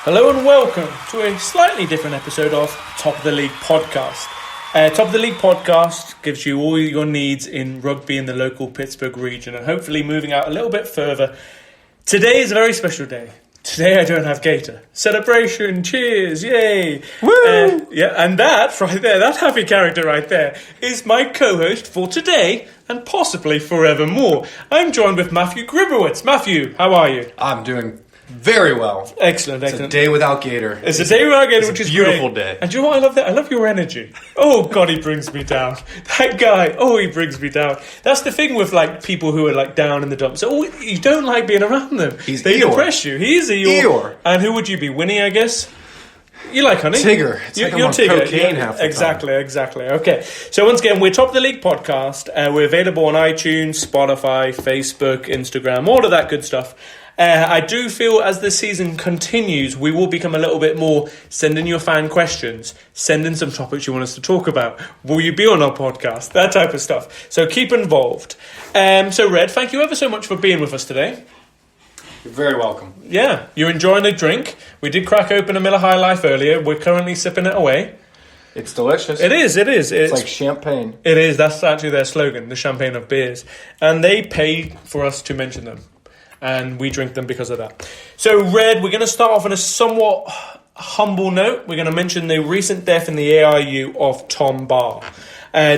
Hello and welcome to a slightly different episode of Top of the League podcast. Top of the League podcast gives you all your needs in rugby in the local Pittsburgh region and hopefully moving out a little bit further. Today is a very special day. Today I don't have Gator. Celebration, cheers, yay. Woo! And that right there, that happy character right there, is my co-host for today and possibly forevermore. I'm joined with Matthew Gribowitz. Matthew, how are you? I'm doing very well. Excellent. It's a day without Gator. It's a day without Gator, which is a beautiful great. day. And do you know what I love that? I love your energy. Oh, God, he brings me down. That guy, he brings me down. That's the thing with, people who are, down in the dumps. Oh, you don't like being around them. They Eeyore. Depress you. He is Eeyore. And who would you be? Winnie, I guess? You like honey? Tigger. It's like I'm on Tigger. cocaine half the time. Exactly. Okay. So once again, we're Top of the League podcast. We're available on iTunes, Spotify, Facebook, Instagram, all of that good stuff. I do feel as the season continues, we will become a little bit more send in your fan questions, send in some topics you want us to talk about. Will you be on our podcast? That type of stuff. So keep involved. So Red, thank you ever so much for being with us today. You're very welcome. Yeah, you're enjoying a drink. We did crack open a Miller High Life earlier. We're currently sipping it away. It's delicious. It is. It's like champagne. It is. That's actually their slogan, the champagne of beers. And they paid for us to mention them. And we drink them because of that. So, Red, we're going to start off on a somewhat humble note. We're going to mention the recent death in the ARU of Tom Barr.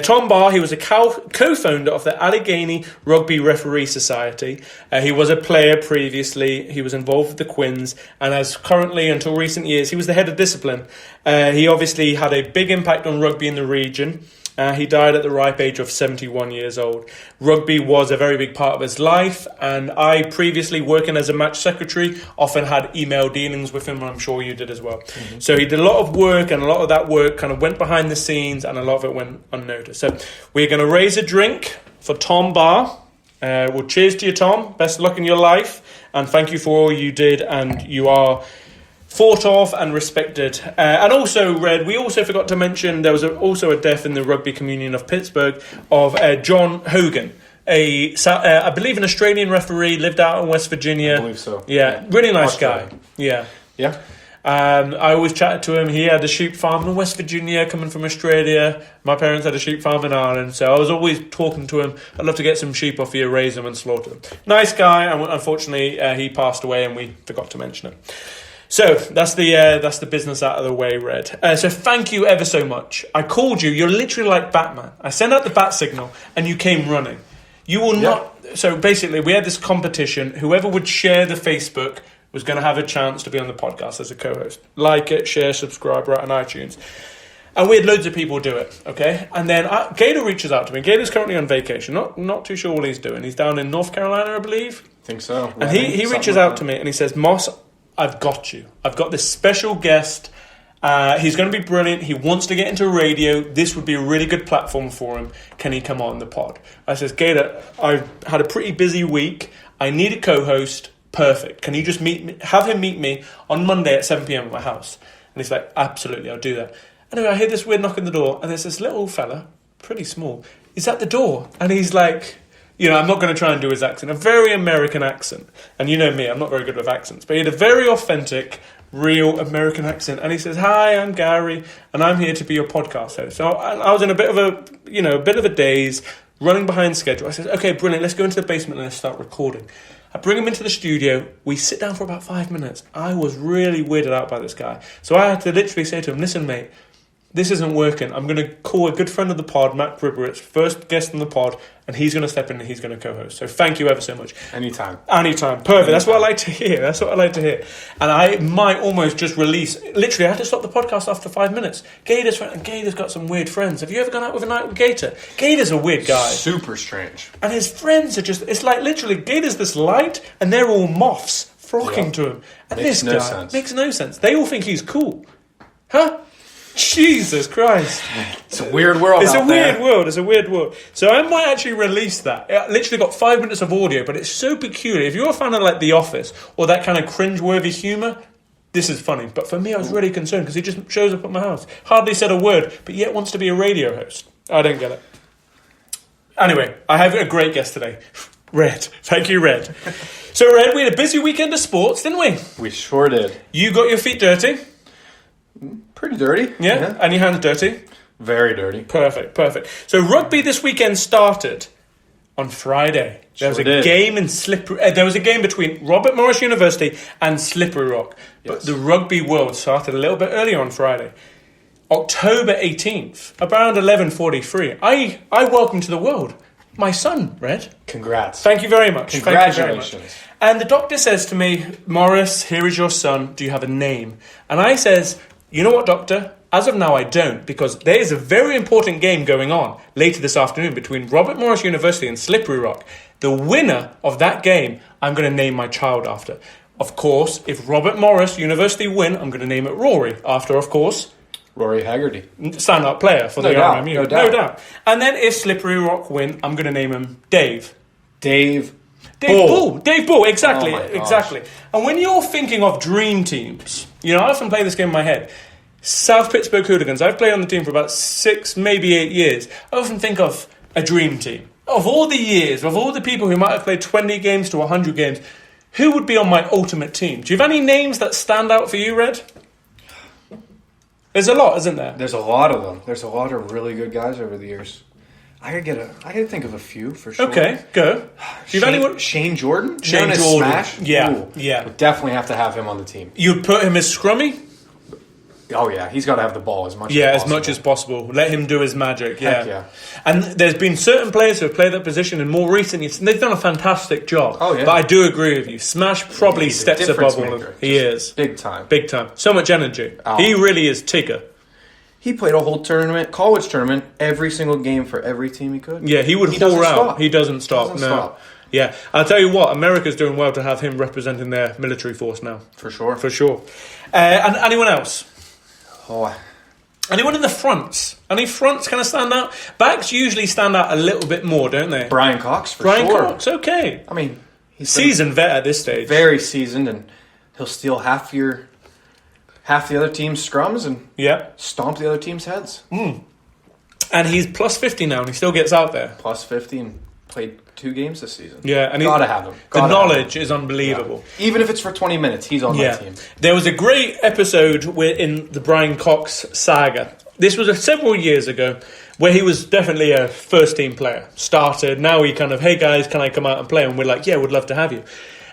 Tom Barr, he was a co-founder of the Allegheny Rugby Referee Society. He was a player previously. He was involved with the Quins. And as currently, until recent years, he was the head of discipline. He obviously had a big impact on rugby in the region. He died at the ripe age of 71 years old. Rugby was a very big part of his life, and I previously, working as a match secretary, often had email dealings with him, and I'm sure you did as well. Mm-hmm. So he did a lot of work, and a lot of that work kind of went behind the scenes, and a lot of it went unnoticed. So we're going to raise a drink for Tom Barr. Well, cheers to you, Tom. Best of luck in your life, and thank you for all you did, and you are thought of and respected. And also, Red, we also forgot to mention there was also a death in the rugby communion of Pittsburgh of John Hogan, I believe an Australian referee, lived out in West Virginia. I believe so. Yeah, really nice guy. Yeah. I always chatted to him. He had a sheep farm in West Virginia, coming from Australia. My parents had a sheep farm in Ireland, so I was always talking to him. I'd love to get some sheep off here, raise them and slaughter them. Nice guy, and unfortunately he passed away and we forgot to mention it. So that's the business out of the way, Red. So thank you ever so much. I called you. You're literally like Batman. I sent out the bat signal and you came running. You will not. So basically, we had this competition. Whoever would share the Facebook was going to have a chance to be on the podcast as a co-host. Like it, share, subscribe, right on iTunes. And we had loads of people do it, okay? And then Gator reaches out to me. Gator's currently on vacation. Not too sure what he's doing. He's down in North Carolina, I believe. I think so. And he reaches out to me and he says, Moss, I've got you. I've got this special guest. He's going to be brilliant. He wants to get into radio. This would be a really good platform for him. Can he come on the pod? I says, Gator, I've had a pretty busy week. I need a co-host. Perfect. Can you just have him meet me on Monday at 7 p.m. at my house? And he's like, absolutely, I'll do that. Anyway, I hear this weird knock on the door, and there's this little fella, pretty small. He's at the door, and he's like, I'm not going to try and do his accent, a very American accent. And you know me, I'm not very good with accents, but he had a very authentic, real American accent. And he says, hi, I'm Gary, and I'm here to be your podcast host. So I was in a bit of a daze, running behind schedule. I said, okay, brilliant, let's go into the basement and let's start recording. I bring him into the studio. We sit down for about 5 minutes. I was really weirded out by this guy. So I had to literally say to him, listen, mate, this isn't working. I'm going to call a good friend of the pod, Matt Gribowitz, first guest on the pod, and he's going to step in and he's going to co-host. So thank you ever so much. Anytime. Perfect. That's what I like to hear. And I might almost just release... Literally, I had to stop the podcast after 5 minutes. Gator's got some weird friends. Have you ever gone out with a night with Gator? Gator's a weird guy. Super strange. And his friends are just... It's like literally, Gator's this light, and they're all moths flocking to him. And makes this guy makes no sense. They all think he's cool. Huh? Jesus Christ. It's a weird world. It's a weird world. So I might actually release that. I literally got 5 minutes of audio, but it's so peculiar. If you're a fan of like The Office or that kind of cringe-worthy humour, this is funny. But for me, I was really concerned because he just shows up at my house. Hardly said a word, but yet wants to be a radio host. I don't get it. Anyway, I have a great guest today. Red. Thank you, Red. So, Red, we had a busy weekend of sports, didn't we? We sure did. You got your feet dirty. Pretty dirty. Yeah. And your hands dirty. Very dirty. Perfect. So, rugby this weekend started on Friday. There was a game in Slippery. There was a game between Robert Morris University and Slippery Rock. But the rugby world started a little bit earlier on Friday. October 18th, around 11:43. I welcome to the world my son, Red. Congrats. Thank you very much. Congratulations. Thank you very much. And the doctor says to me, Morris, here is your son. Do you have a name? And I says, you know what, doctor? As of now, I don't, because there is a very important game going on later this afternoon between Robert Morris University and Slippery Rock. The winner of that game, I'm going to name my child after. Of course, if Robert Morris University win, I'm going to name it Rory after, of course, Rory Haggerty. Stand-up player for the RMU. No doubt. And then if Slippery Rock win, I'm going to name him Dave. Dave Bull. Dave Bull, exactly. Oh my gosh. Exactly. And when you're thinking of dream teams, I often play this game in my head. South Pittsburgh Hooligans, I've played on the team for about 6, maybe 8 years. I often think of a dream team. Of all the years, of all the people who might have played 20 games to 100 games, who would be on my ultimate team? Do you have any names that stand out for you, Red? There's a lot, isn't there? There's a lot of them. There's a lot of really good guys over the years. I gotta think of a few for sure. Okay, go. Do you have anyone? Shane Jordan? Shane Known as Jordan. Smash? Yeah, Ooh, yeah. Would definitely have to have him on the team. You'd put him as scrummy? Oh yeah, he's got to have the ball as much Yeah, as as much as possible. Let him do his magic. Yeah. Heck yeah. And there's been certain players who have played that position in more recent years, and they've done a fantastic job. Oh, yeah. But I do agree with you. Smash probably He's a steps difference above all of maker. them. He is. Big time. Big time. So much energy. Oh. He really is Tigger. He played a whole college tournament, every single game for every team he could. Yeah, he would He doesn't haul out. stop. He doesn't stop. Doesn't No. stop. Yeah. I'll tell you what, America's doing well to have him representing their military force now. For sure. For sure. And anyone else? Oh, Anyone in the fronts? Any fronts kind of stand out? Backs usually stand out a little bit more, don't they? Brian Cox, for Brian sure. Cox, okay. I mean, he's Seasoned vet at this stage. very seasoned, and he'll steal half the other team's scrums and Yeah. stomp the other team's heads. And he's plus 50 now and he still gets out there. Plus 50 and played 2 games this season. Yeah. And Gotta have him. The Gotta knowledge have is unbelievable. him. Even if it's for 20 minutes, he's on my team. There was a great episode in the Brian Cox saga. This was several years ago where he was definitely a first-team player. Started, now he kind of, hey guys, can I come out and play? And we're like, yeah, we'd love to have you.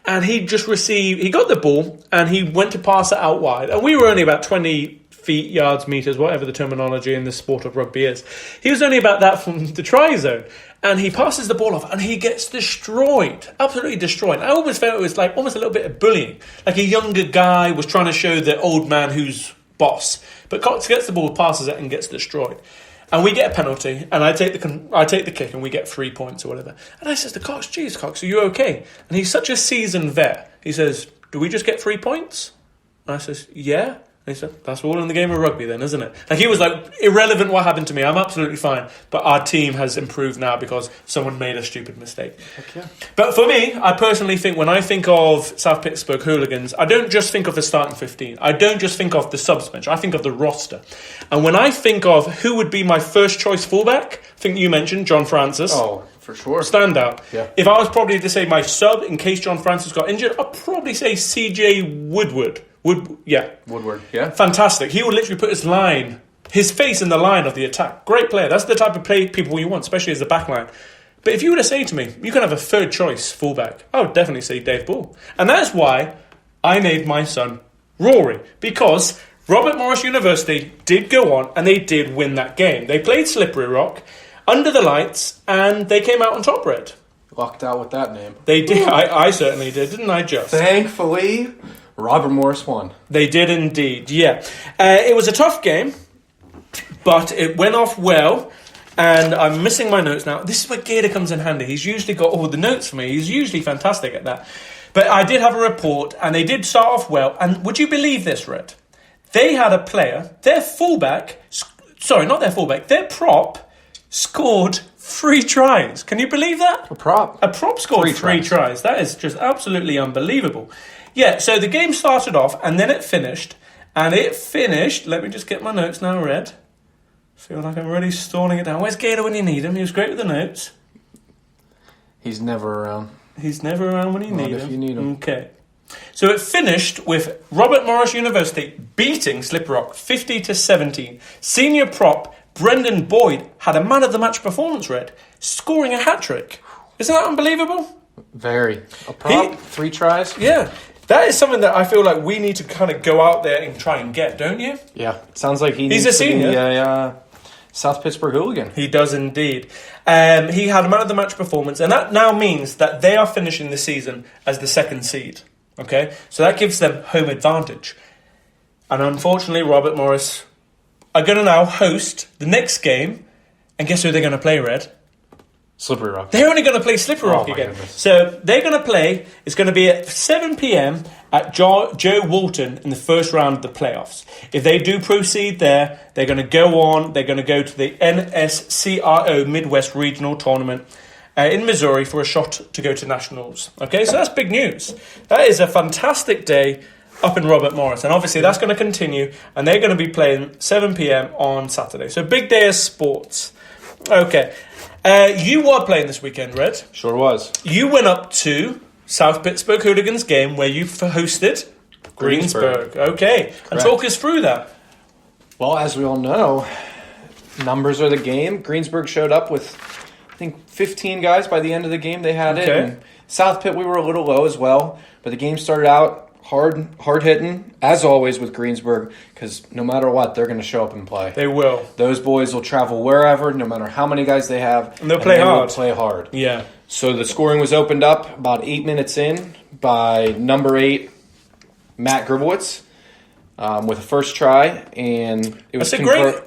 And he got the ball and he went to pass it out wide. And we were only about 20 feet, yards, meters, whatever the terminology in the sport of rugby is. He was only about that from the try zone. And he passes the ball off and he gets destroyed. Absolutely destroyed. I almost felt it was like almost a little bit of bullying. Like a younger guy was trying to show the old man who's boss. But Cox gets the ball, passes it and gets destroyed. And we get a penalty and I take the kick and we get 3 points or whatever. And I says to Cox, geez, Cox, are you okay? And he's such a seasoned vet. He says, do we just get 3 points? And I says, yeah. And he said, that's all in the game of rugby then, isn't it? Like he was like, irrelevant what happened to me. I'm absolutely fine. But our team has improved now because someone made a stupid mistake. Heck yeah. But for me, I personally think when I think of South Pittsburgh Hooligans, I don't just think of the starting 15. I don't just think of the subs bench. I think of the roster. And when I think of who would be my first choice fullback, I think you mentioned John Francis. Oh, for sure. Standout. Yeah. If I was probably to say my sub in case John Francis got injured, I'd probably say CJ Woodward. Woodward, yeah. Fantastic. He would literally put his face in the line of the attack. Great player. That's the type of people you want, especially as the back line. But if you were to say to me, you can have a third choice fullback, I would definitely say Dave Bull. And that's why I named my son Rory. Because Robert Morris University did go on and they did win that game. They played Slippery Rock under the lights and they came out on top, Red. Lucked out with that name. They did. I certainly did, didn't I, Just? Thankfully, Robert Morris won. They did indeed, yeah. It was a tough game, but it went off well, and I'm missing my notes now. This is where Gator comes in handy. He's usually got all the notes for me. He's usually fantastic at that. But I did have a report, and they did start off well. And would you believe this, Red? They had a player, their prop scored 3 tries. Can you believe that? A prop. A prop scored 3 tries. That is just absolutely unbelievable. Yeah, so the game started off and then it finished. And it finished, let me just get my notes now, Red. Feel like I'm really stalling it down. Where's Gator when you need him? He was great with the notes. He's never around. He's never around when you Not need if him. you need him. Okay. So it finished with Robert Morris University beating Slippery Rock 50-17. Senior prop Brendan Boyd had a man of the match performance, Red, scoring a hat-trick. Isn't that unbelievable? Very. A prop, 3 tries? Yeah. That is something that I feel like we need to kind of go out there and try and get, don't you? Yeah. Sounds like He's a senior. To be a South Pittsburgh hooligan. He does indeed. He had a man of the match performance, and that now means that they are finishing the season as the 2nd seed. Okay? So that gives them home advantage. And unfortunately, Robert Morris are going to now host the next game, and guess who they're going to play, Red? Slippery Rock. They're only going to play Slippery Rock my again. goodness. So they're going to play, it's going to be at 7 p.m. at Joe Walton in the first round of the playoffs. If they do proceed there, they're going to go on, they're going to go to the NSCRO Midwest Regional Tournament in Missouri for a shot to go to nationals. Okay, so that's big news. That is a fantastic day up in Robert Morris, and obviously that's going to continue, and they're going to be playing 7 p.m. on Saturday. So big day of sports. Okay. You were playing this weekend, Red. Sure was. You went up to South Pittsburgh Hooligans game where you hosted Greensburg. Okay. Correct. And talk us through that. Well, as we all know, numbers are the game. Greensburg showed up with, I think, 15 guys by the end of the game. They had it. Okay. And South Pitt, we were a little low as well. But the game started out hard hitting, as always with Greensburg, because no matter what, they're going to show up and play. They will. Those boys will travel wherever, no matter how many guys they have. And they'll play hard. Will play hard. Yeah. So the scoring was opened up about 8 minutes in by number 8, Matt Gribowitz, with a first try, and it was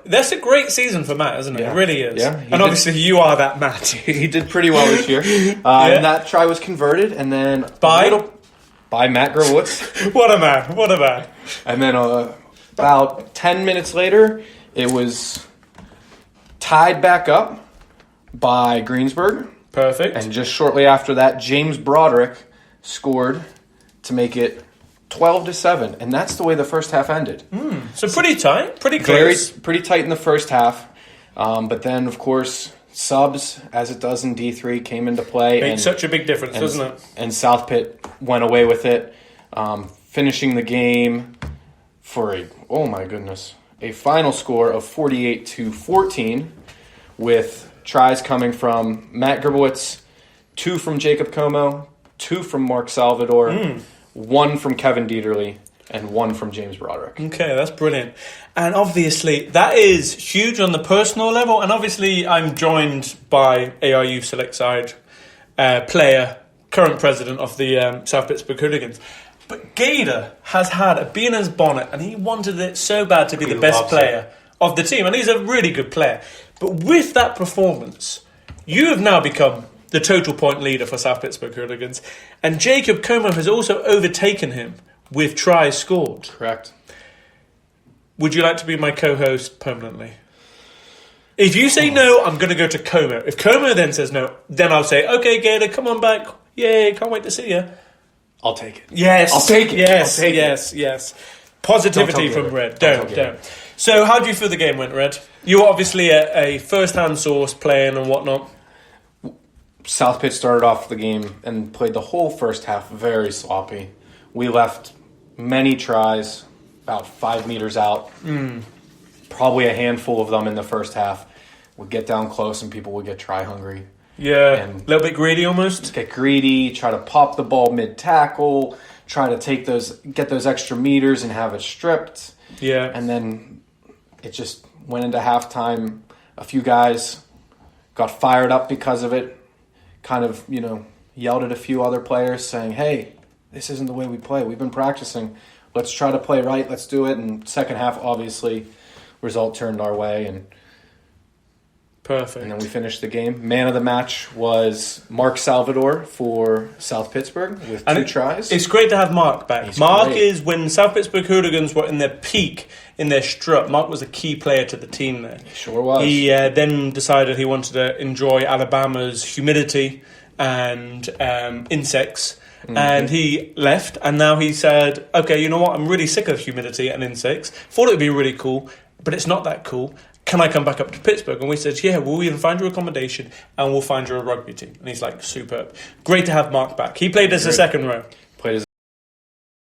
That's a great season for Matt, isn't it? Yeah. It really is. Yeah, And obviously you are that Matt. He did pretty well this year. And that try was converted, and then by Matt Gribowitz. What a man. What a man. And then about 10 minutes later, it was tied back up by Greensburg. Perfect. And just shortly after that, James Broderick scored to make it 12-7. And that's the way the first half ended. So pretty tight. Pretty close. Pretty tight in the first half. But then, of course, subs, as it does in D3, came into play. Makes such a big difference, doesn't it? And South Pitt went away with it, finishing the game for a final score of 48-14, with tries coming from Matt Gribowitz, 2 from Jacob Como, 2 from Mark Salvador, 1 from Kevin Dieterle, and 1 from James Broderick. Okay, that's brilliant. And obviously, that is huge on the personal level. And obviously, I'm joined by ARU Select Side player, current president of the South Pittsburgh Hooligans. But Gator has had a bee in his bonnet, and he wanted it so bad to be the best player of the team. And he's a really good player. But with that performance, you have now become the total point leader for South Pittsburgh Hooligans. And Jacob Como has also overtaken him with tries scored. Correct. Would you like to be my co-host permanently? If you say no, I'm going to go to Como. If Como then says no, then I'll say, okay, Gator, come on back. Yay, can't wait to see you. I'll take it. Yes. I'll take it. Yes, I'll take yes. Positivity Don't tell from Gator. Red. Don't tell Don't. So how do you feel the game went, Red? You were obviously a first-hand source playing and whatnot. South Pitt started off the game and played the whole first half very sloppy. We left many tries about 5 meters out. Probably a handful of them in the first half. Would get down close and people would get try hungry. Yeah, And a little bit greedy almost. get greedy, try to pop the ball mid-tackle, try to get those extra meters and have it stripped. Yeah. And then it just went into halftime. A few guys got fired up because of it, kind of, yelled at a few other players saying, hey, this isn't the way we play. We've been practicing. Let's try to play right. Let's do it. And second half, obviously, result turned our way. And Perfect. then we finished the game. Man of the match was Mark Salvador for South Pittsburgh with 2 tries. It's great to have Mark back. He's Mark great. is, when South Pittsburgh Hooligans were in their peak, in their strut, Mark was a key player to the team there. Sure was. He then decided he wanted to enjoy Alabama's humidity and insects. And he left, and now he said, okay, you know what, I'm really sick of humidity and insects. Thought it would be really cool, but it's not that cool. can I come back up to Pittsburgh? And we said, yeah, we'll even find you accommodation and we'll find you a rugby team. And he's like, superb. Great to have Mark back. He played as a second row.